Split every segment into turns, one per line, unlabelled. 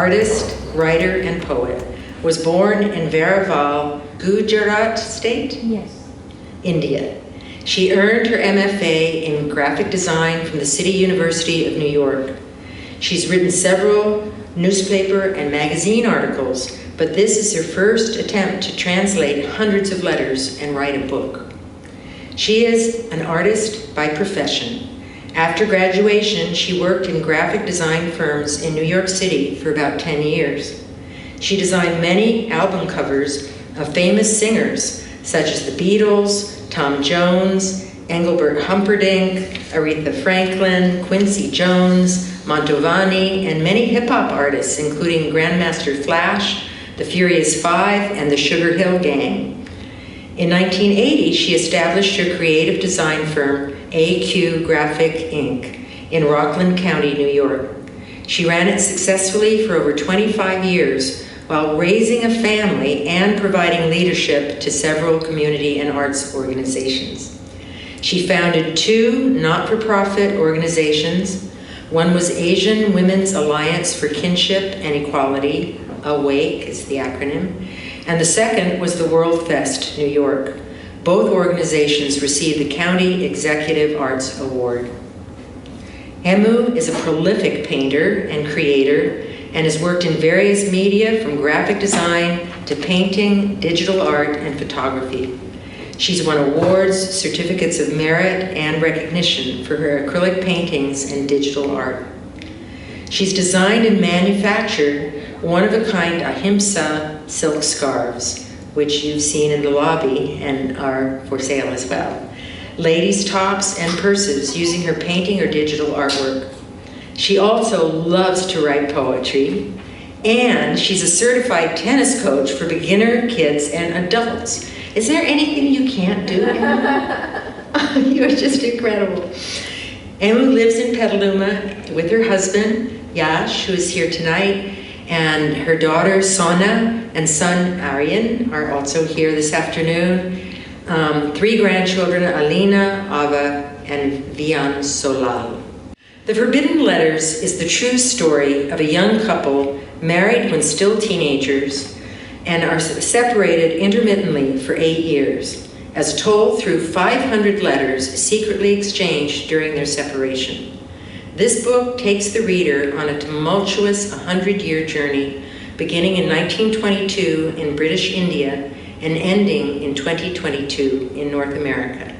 artist, writer, and poet, was born in Aggarwal, Gujarat state?
Yes.
India. She earned her MFA in graphic design from the City University of New York. She's written several newspaper and magazine articles, but this is her first attempt to translate hundreds of letters and write a book. She is an artist by profession. After graduation, she worked in graphic design firms in New York City for about 10 years. She designed many album covers of famous singers such as the Beatles, Tom Jones, Engelbert Humperdinck, Aretha Franklin, Quincy Jones, Mantovani, and many hip-hop artists, including Grandmaster Flash, the Furious Five, and the Sugar Hill Gang. In 1980, she established her creative design firm, AQ Graphic Inc., in Rockland County, New York. She ran it successfully for over 25 years while raising a family and providing leadership to several community and arts organizations. She founded 2 not-for-profit organizations. One was Asian Women's Alliance for Kinship and Equality, AWAKE is the acronym, and the second was the World Fest, New York. Both organizations received the County Executive Arts Award. Hemu is a prolific painter and creator and has worked in various media from graphic design to painting, digital art, and photography. She's won awards, certificates of merit, and recognition for her acrylic paintings and digital art. She's designed and manufactured one-of-a-kind ahimsa silk scarves, which you've seen in the lobby and are for sale as well. Ladies' tops and purses using her painting or digital artwork. She also loves to write poetry, and she's a certified tennis coach for beginner kids and adults. Is there anything you can't do? You're just incredible. Hemu lives in Petaluma with her husband, Yash, who is here tonight, and her daughter, Sona, and son, Aryan, are also here this afternoon. 3 grandchildren, Alina, Ava, and Vian Solal. The Forbidden Letters is the true story of a young couple married when still teenagers and are separated intermittently for 8 years, as told through 500 letters secretly exchanged during their separation. This book takes the reader on a tumultuous 100-year journey, beginning in 1922 in British India and ending in 2022 in North America.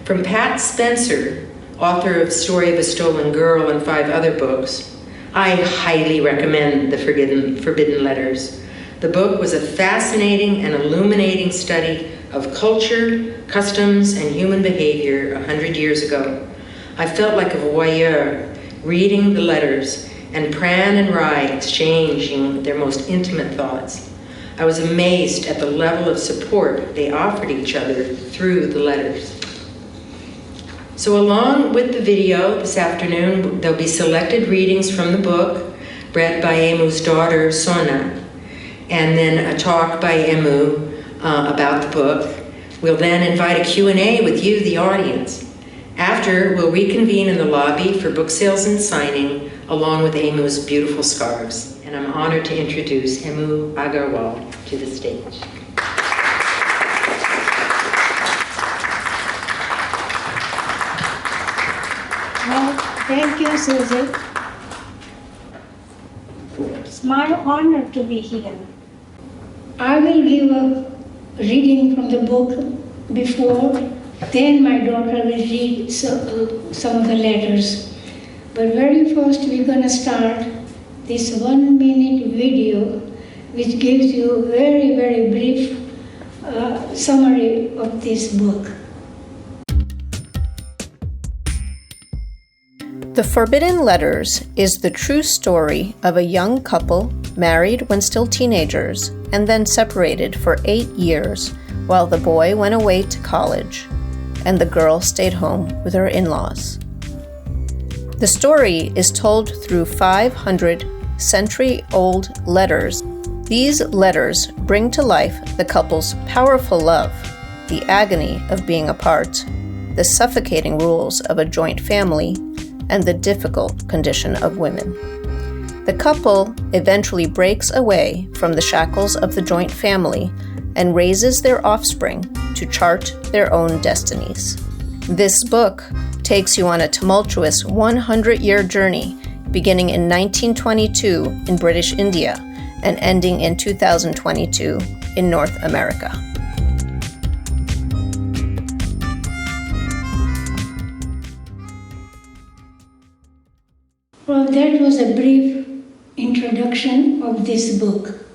From Pat Spencer, author of Story of a Stolen Girl and 5 other books, I highly recommend The Forbidden Letters. The book was a fascinating and illuminating study of culture, customs, and human behavior 100 years ago. I felt like a voyeur reading the letters and Pran and Rai exchanging their most intimate thoughts. I was amazed at the level of support they offered each other through the letters. So along with the video this afternoon, there'll be selected readings from the book, read by Hemu's daughter, Sona, and then a talk by Hemu about the book. We'll then invite a Q&A with you, the audience. After, we'll reconvene in the lobby for book sales and signing, along with Hemu's beautiful scarves. And I'm honored to introduce Hemu Aggarwal to the stage.
Well, thank you, Susie. It's my honor to be here. I will give a reading from the book before, then my daughter will read some of the letters. But very first we're going to start this 1-minute video which gives you a very, very brief summary of this book.
The Forbidden Letters is the true story of a young couple married when still teenagers and then separated for 8 years while the boy went away to college and the girl stayed home with her in-laws. The story is told through 500 century-old letters. These letters bring to life the couple's powerful love, the agony of being apart, the suffocating rules of a joint family, and the difficult condition of women. The couple eventually breaks away from the shackles of the joint family and raises their offspring to chart their own destinies. This book takes you on a tumultuous 100-year journey beginning in 1922 in British India and ending in 2022 in North America.
Well, that was a brief introduction of this book.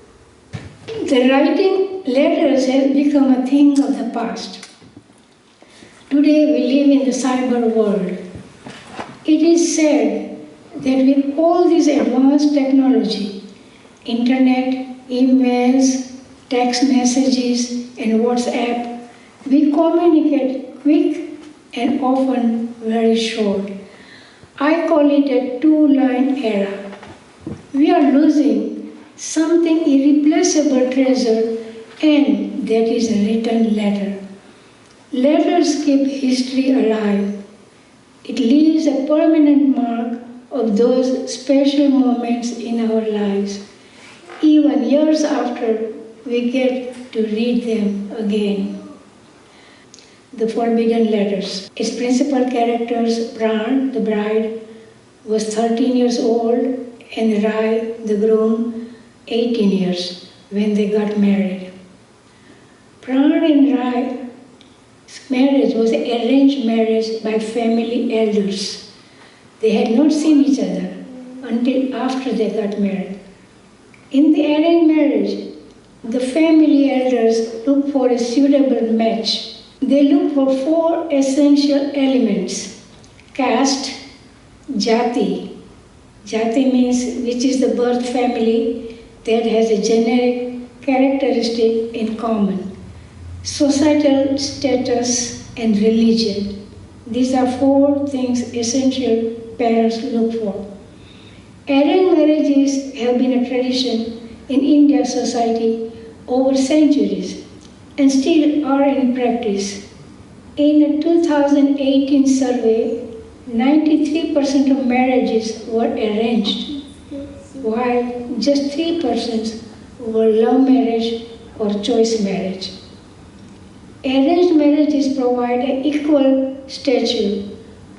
The writing letters have become a thing of the past. Today we live in the cyber world. It is said that with all this advanced technology, internet, emails, text messages, and WhatsApp, we communicate quick and often very short. I call it a two-line era. We are losing something irreplaceable treasure, and that is a written letter. Letters keep history alive. It leaves a permanent mark of those special moments in our lives, even years after we get to read them again. The Forbidden Letters. Its principal characters, Pran, the bride, was 13 years old, and Rai, the groom, 18 years when they got married. Pran and Rai's marriage was an arranged marriage by family elders. They had not seen each other until after they got married. In the arranged marriage, the family elders looked for a suitable match. They looked for 4 essential elements: caste, jati. Jati means which is the birth family that has a generic characteristic in common. Societal status and religion. These are 4 things essential parents look for. Arranged marriages have been a tradition in Indian society over centuries and still are in practice. In a 2018 survey, 93% of marriages were arranged, while just 3% were love marriage or choice marriage. Arranged marriages provide an equal stature,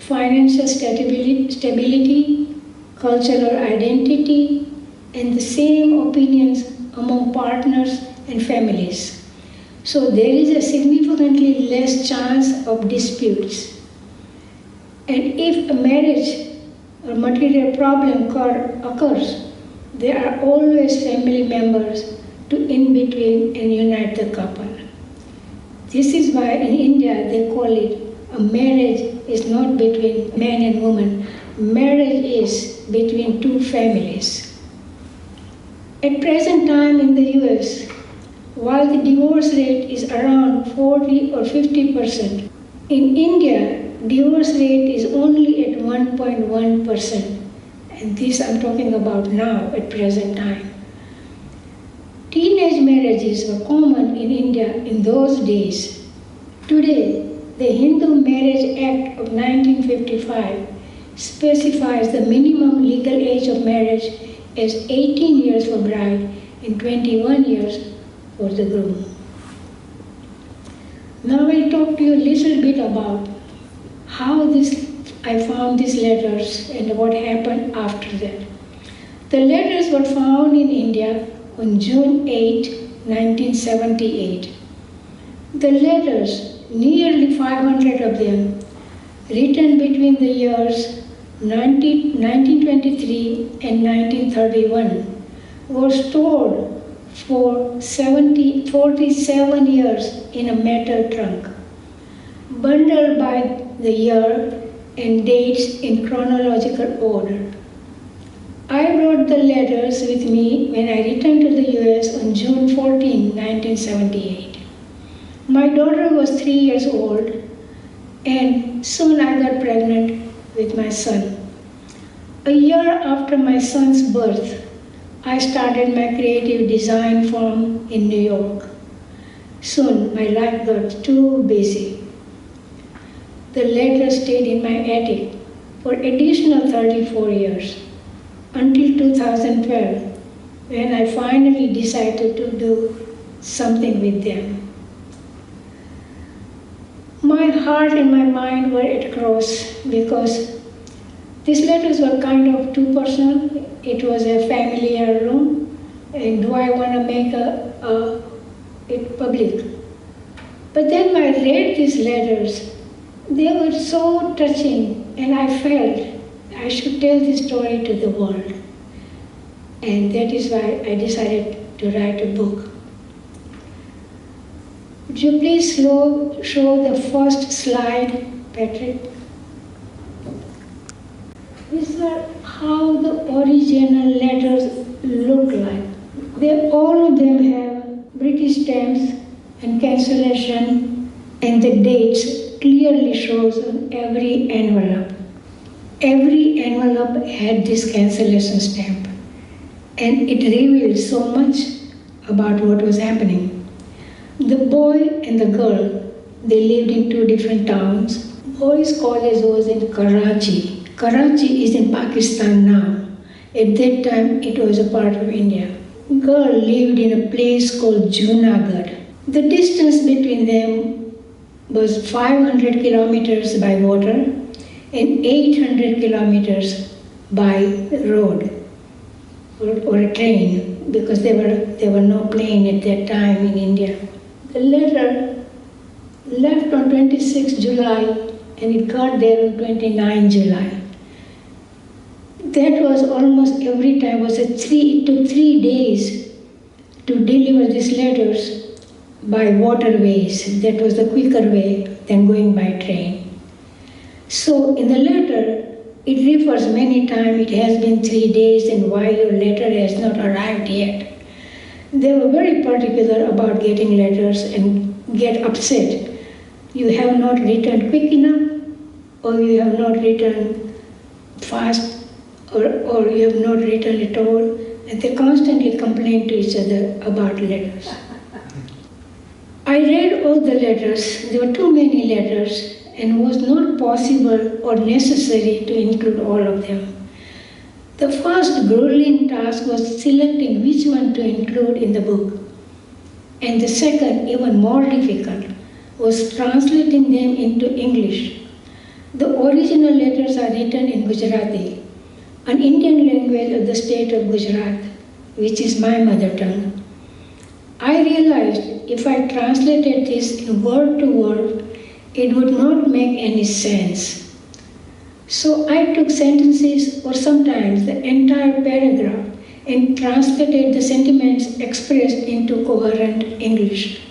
financial stability, cultural identity, and the same opinions among partners and families. So there is a significantly less chance of disputes. And if a marriage or material problem occurs, there are always family members to in between and unite the couple. This is why in India they call it a marriage is not between man and woman. Marriage is between 2 families. At present time in the US, while the divorce rate is around 40 or 50%, in India, divorce rate is only at 1.1%. And this I'm talking about now, at present time. Teenage marriages were common in India in those days. Today, the Hindu Marriage Act of 1955 specifies the minimum legal age of marriage as 18 years for bride and 21 years for the groom. Now I'll talk to you a little bit about how I found these letters and what happened after that. The letters were found in India on June 8, 1978. The letters, nearly 500 of them, written between the years 1923 and 1931, were stored for 47 years in a metal trunk, bundled by the year and dates in chronological order. I brought the letters with me when I returned to the US on June 14, 1978. My daughter was 3 years old, and soon I got pregnant with my son. A year after my son's birth, I started my creative design firm in New York. Soon my life got too busy. The letters stayed in my attic for additional 34 years. until 2012, when I finally decided to do something with them. My heart and my mind were at cross because these letters were kind of too personal. It was a family heirloom, and do I want to make it public? But then when I read these letters, they were so touching, and I felt I should tell this story to the world. And that is why I decided to write a book. Would you please show the first slide, Patrick? These are how the original letters look like. All of them have British stamps and cancellation, and the dates clearly shows on every envelope. Every envelope had this cancellation stamp, and it revealed so much about what was happening. The boy and the girl, they lived in two different towns. Boys' college was in Karachi. Karachi is in Pakistan now. At that time, it was a part of India. Girl lived in a place called Junagadh. The distance between them was 500 kilometers by water and 800 kilometers by road or a train, because there were no plane at that time in India. The letter left on 26 July and it got there on 29 July. That was almost every time. It took 3 days to deliver these letters by waterways. That was the quicker way than going by train. So in the letter, it refers many times, it has been 3 days and why your letter has not arrived yet. They were very particular about getting letters and get upset. You have not written quick enough, or you have not written fast, or you have not written at all. And they constantly complain to each other about letters. I read all the letters. There were too many letters, and it was not possible or necessary to include all of them. The first grueling task was selecting which one to include in the book. And the second, even more difficult, was translating them into English. The original letters are written in Gujarati, an Indian language of the state of Gujarat, which is my mother tongue. I realized if I translated this in word to word, it would not make any sense. So I took sentences or sometimes the entire paragraph and translated the sentiments expressed into coherent English.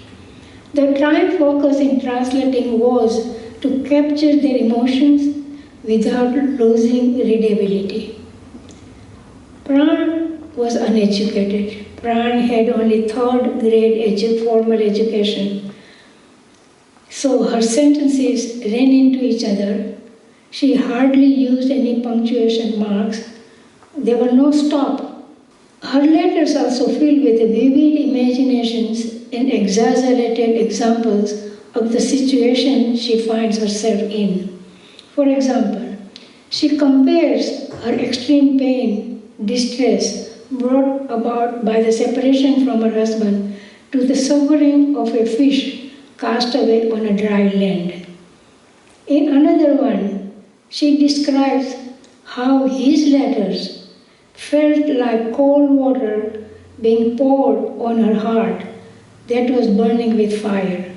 The prime focus in translating was to capture their emotions without losing readability. Pran was uneducated. Pran had only third grade formal education. So her sentences ran into each other. She hardly used any punctuation marks. There were no stop. Her letters also filled with vivid imaginations and exaggerated examples of the situation she finds herself in. For example, she compares her extreme pain, distress brought about by the separation from her husband to the suffering of a fish cast away on a dry land. In another one, she describes how his letters felt like cold water being poured on her heart that was burning with fire.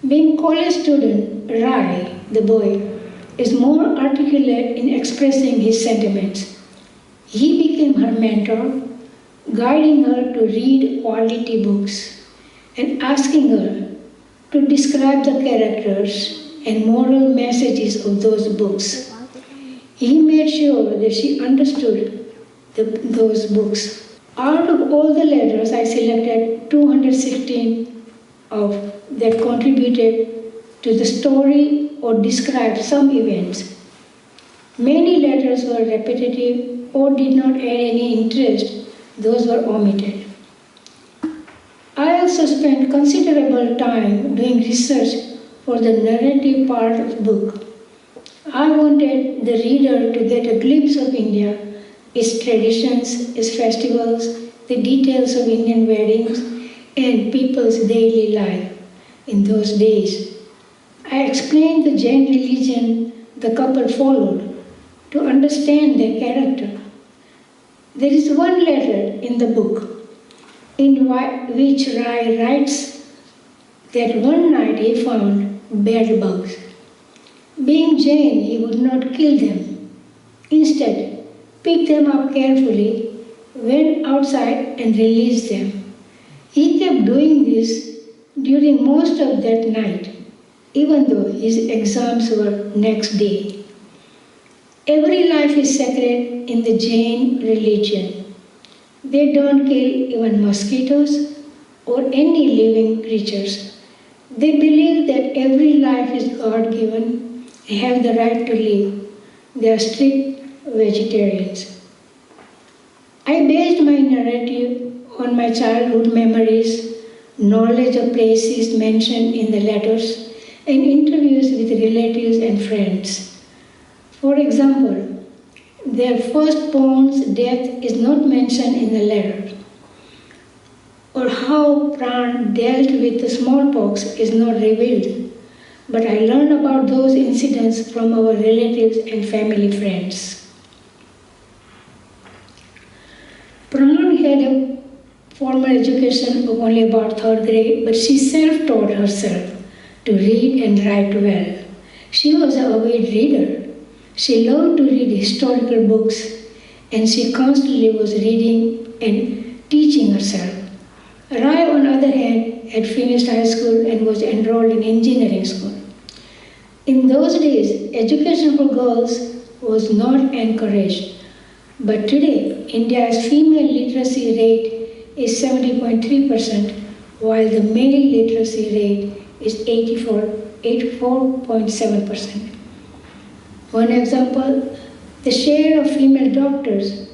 Being college student, Rai, the boy, is more articulate in expressing his sentiments. He became her mentor, guiding her to read quality books and asking her to describe the characters and moral messages of those books. He made sure that she understood those books. Out of all the letters, I selected 216 that contributed to the story or described some events. Many letters were repetitive or did not add any interest. Those were omitted. I also spent considerable time doing research for the narrative part of the book. I wanted the reader to get a glimpse of India its traditions, its festivals, the details of Indian weddings, and people's daily life in those days. I explained the Jain religion the couple followed to understand their character. There is one letter in the book in which Rai writes that one night he found bed bugs. Being Jain, he would not kill them. Instead, picked them up carefully, went outside and released them. He kept doing this during most of that night, even though his exams were next day. Every life is sacred in the Jain religion. They don't kill even mosquitoes or any living creatures. They believe that every life is God-given and have the right to live. They are strict vegetarians. I based my narrative on my childhood memories, knowledge of places mentioned in the letters, and interviews with relatives and friends. For example, their firstborn's death is not mentioned in the letter, or how Pran dealt with the smallpox is not revealed, but I learned about those incidents from our relatives and family friends. Pran had a formal education of only about 3rd grade, but she self-taught herself to read and write well. She was an avid reader. She loved to read historical books, and she constantly was reading and teaching herself. Rai, on the other hand, had finished high school and was enrolled in engineering school. In those days, education for girls was not encouraged, but today, India's female literacy rate is 70.3%, while the male literacy rate is 84.7%. One example, the share of female doctors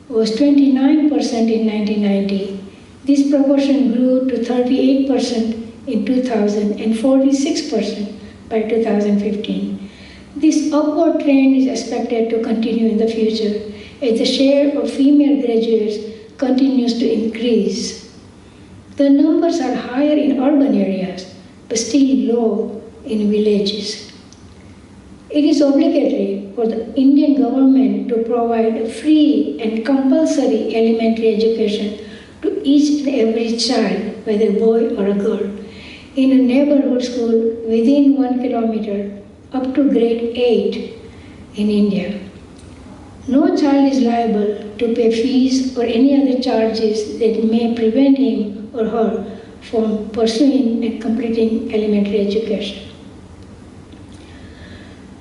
was 29% in 1990. This proportion grew to 38% in 2000 and 46% by 2015. This upward trend is expected to continue in the future as the share of female graduates continues to increase. The numbers are higher in urban areas, but still low in villages. It is obligatory for the Indian government to provide a free and compulsory elementary education to each and every child, whether boy or a girl, in a neighborhood school within 1 kilometer up to grade 8 in India. No child is liable to pay fees or any other charges that may prevent him or her from pursuing and completing elementary education.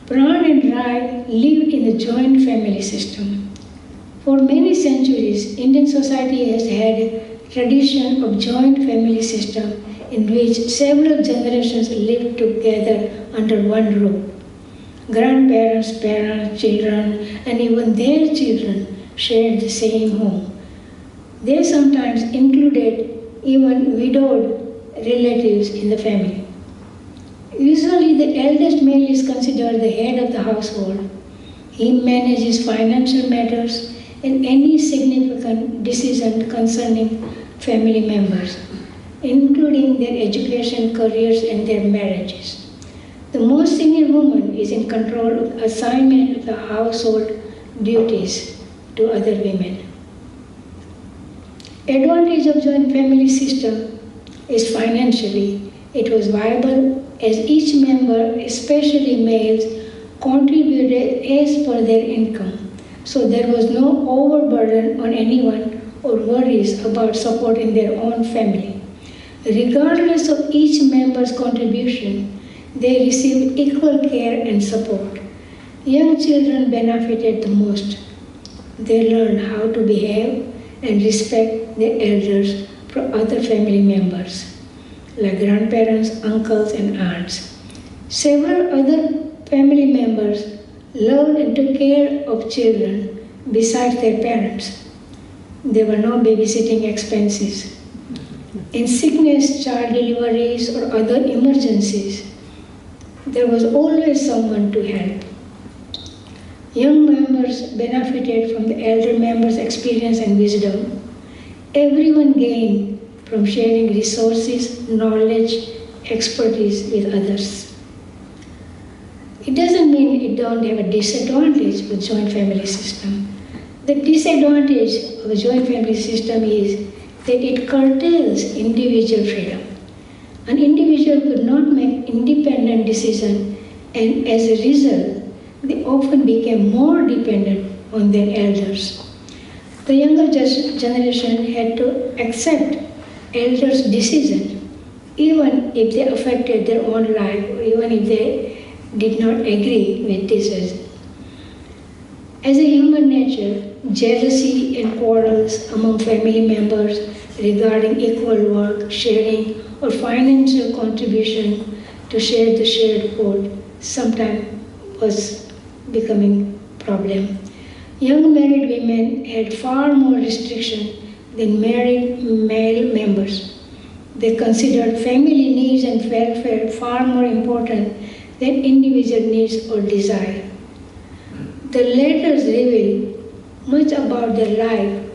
Pran and Rai lived in a joint family system. For many centuries, Indian society has had a tradition of joint family system in which several generations lived together under one roof. Grandparents, parents, children, and even their children shared the same home. They sometimes included even widowed relatives in the family. Usually, the eldest male is considered the head of the household. He manages financial matters and any significant decision concerning family members, including their education, careers, and their marriages. The most senior woman is in control of the assignment of the household duties to other women. Advantage of joint family system is financially. It was viable as each member, especially males, contributed as per their income. So there was no overburden on anyone or worries about supporting their own family. Regardless of each member's contribution, they received equal care and support. Young children benefited the most. They learned how to behave and respect their elders from other family members, like grandparents, uncles, and aunts. Several other family members loved and took care of children besides their parents. There were no babysitting expenses. In sickness, child deliveries, or other emergencies, there was always someone to help. Young members benefited from the elder members' experience and wisdom. Everyone gained from sharing resources, knowledge, expertise with others. It doesn't mean it don't have a disadvantage with joint family system. The disadvantage of a joint family system is that it curtails individual freedom. An individual could not make independent decisions, and as a result, they often became more dependent on their elders. The younger generation had to accept elders' decisions, even if they affected their own life, or even if they did not agree with decisions. As a human nature, jealousy and quarrels among family members regarding equal work, sharing, or financial contribution to share the shared food sometimes was becoming a problem. Young married women had far more restriction than married male members. They considered family needs and welfare far more important than individual needs or desire. The letters reveal much about their life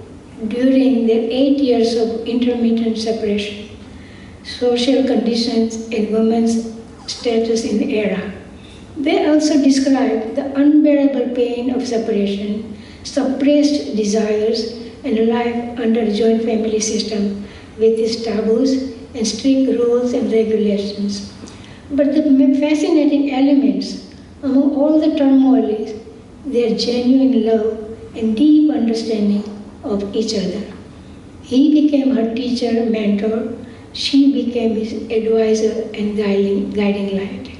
during their 8 years of intermittent separation, social conditions, and women's status in the era. They also describe the unbearable pain of separation, suppressed desires, and a life under a joint family system with its taboos and strict rules and regulations. But the fascinating elements among all the turmoil is their genuine love and deep understanding of each other. He became her teacher, mentor. She became his advisor and guiding light.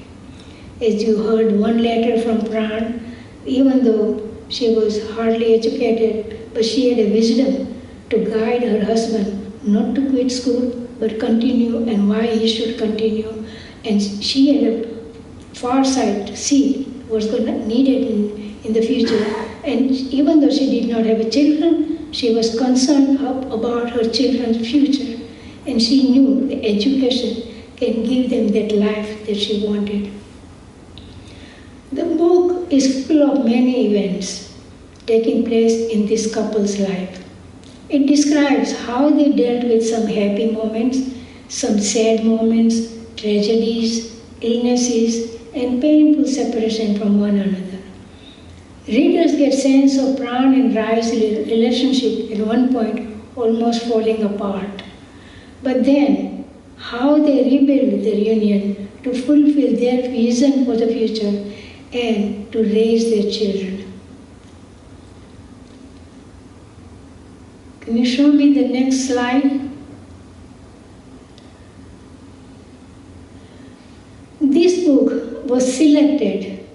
As you heard one letter from Pran, even though she was hardly educated, but she had a wisdom to guide her husband not to quit school, but continue and why he should continue. And she had a foresight to see what's going to needed in the future. And even though she did not have a children, she was concerned about her children's future. And she knew the education can give them that life that she wanted. The book is full of many events taking place in this couple's life. It describes how they dealt with some happy moments, some sad moments, tragedies, illnesses, and painful separation from one another. Readers get sense of Pran and Rai's relationship at one point almost falling apart. But then, how they rebuild their union to fulfill their vision for the future and to raise their children. Can you show me the next slide? This book was selected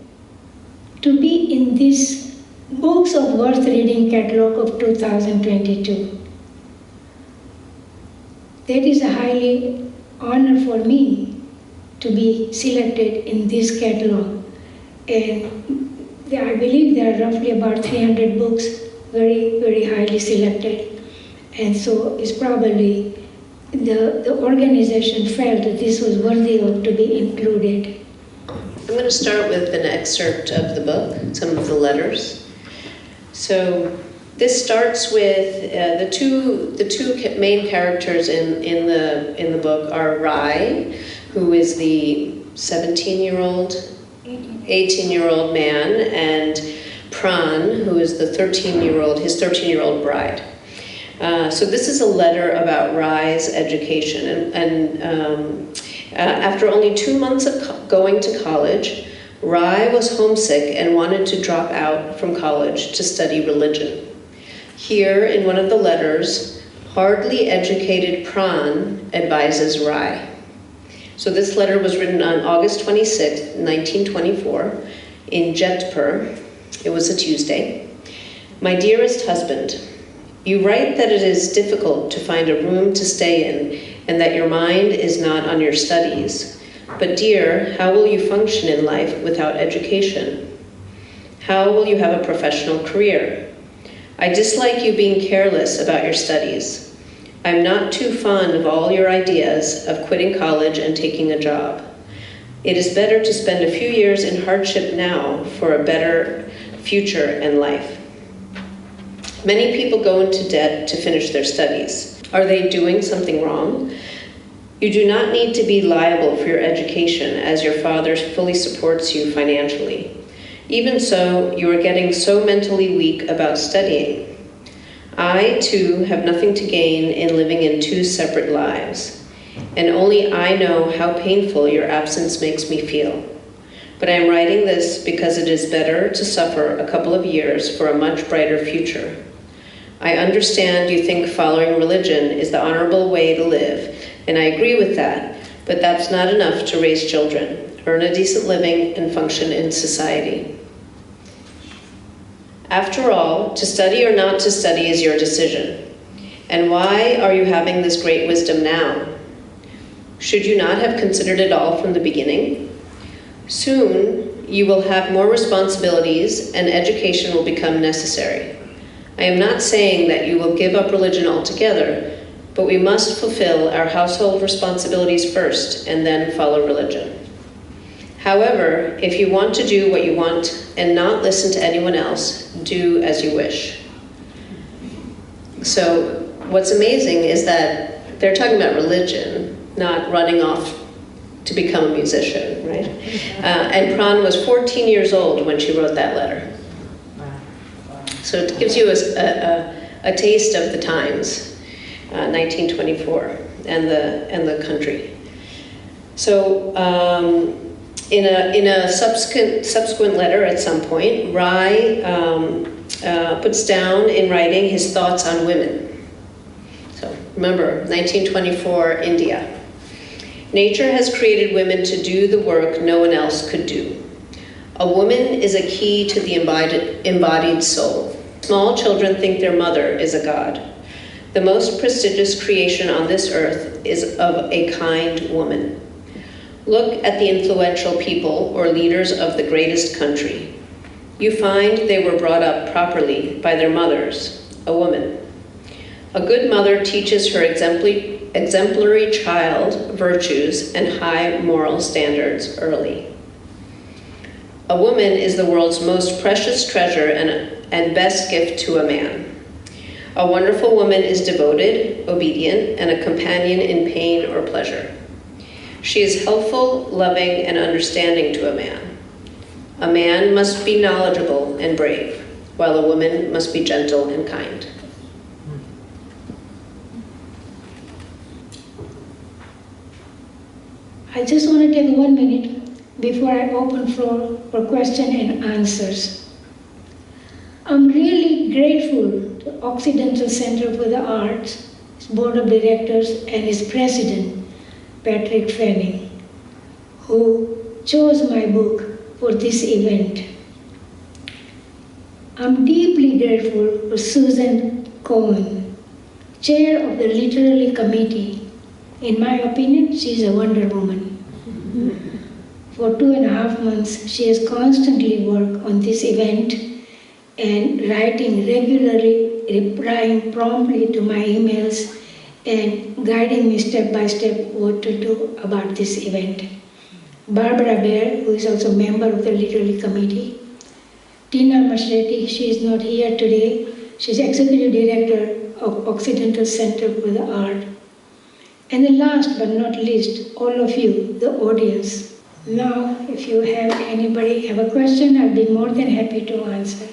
to be in this Books of Worth Reading catalog of 2022. That is a highly honor for me to be selected in this catalog. And I believe there are roughly about 300 books, very, very highly selected. And so it's probably the organization felt that this was worthy of to be included.
I'm going to start with an excerpt of the book, some of the letters. So this starts with the two main characters in the book are Rai, who is the 17-year-old, 18-year-old man, and Pran, who is the 13-year-old his bride. So this is a letter about Rai's education, and after only 2 months of going to college, Rai was homesick and wanted to drop out from college to study religion. Here, in one of the letters, hardly educated Pran advises Rai. So this letter was written on August 26, 1924, in Jetpur. It was a Tuesday. My dearest husband, you write that it is difficult to find a room to stay in and that your mind is not on your studies. But dear, how will you function in life without education? How will you have a professional career? I dislike you being careless about your studies. I'm not too fond of all your ideas of quitting college and taking a job. It is better to spend a few years in hardship now for future, and life. Many people go into debt to finish their studies. Are they doing something wrong? You do not need to be liable for your education, as your father fully supports you financially. Even so, you are getting so mentally weak about studying. I, too, have nothing to gain in living in two separate lives, and only I know how painful your absence makes me feel. But I am writing this because it is better to suffer a couple of years for a much brighter future. I understand you think following religion is the honorable way to live, and I agree with that, but that's not enough to raise children, earn a decent living, and function in society. After all, to study or not to study is your decision. And why are you having this great wisdom now? Should you not have considered it all from the beginning? Soon, you will have more responsibilities and education will become necessary. I am not saying that you will give up religion altogether, but we must fulfill our household responsibilities first and then follow religion. However, if you want to do what you want and not listen to anyone else, do as you wish. So what's amazing is that they're talking about religion, not running off to become a musician, right? And Pran was 14 years old when she wrote that letter. So it gives you a taste of the times, 1924, and the country. So in a subsequent letter at some point, Rai puts down in writing his thoughts on women. So remember, 1924, India. Nature has created women to do the work no one else could do. A woman is a key to the embodied soul. Small children think their mother is a god. The most prestigious creation on this earth is of a kind woman. Look at the influential people or leaders of the greatest country. You find they were brought up properly by their mothers, a woman. A good mother teaches her exemplary child virtues and high moral standards early. A woman is the world's most precious treasure and best gift to a man. A wonderful woman is devoted, obedient, and a companion in pain or pleasure. She is helpful, loving, and understanding to a man. A man must be knowledgeable and brave, while a woman must be gentle and kind.
I just want to take 1 minute before I open floor for question and answers. I'm really grateful to Occidental Center for the Arts, its board of directors, and its president, Patrick Fanning, who chose my book for this event. I'm deeply grateful for Susan Cohen, chair of the Literary Committee. In my opinion, she's a Wonder Woman. For 2.5 months, she has constantly worked on this event and writing regularly, replying promptly to my emails, and guiding me step by step what to do about this event. Barbara Baer, who is also a member of the Literary Committee. Tina Mashretti, she is not here today. She's Executive Director of Occidental Center for the Art. And the last but not least, all of you, the audience. Now, if you have anybody have a question, I'll be more than happy to answer.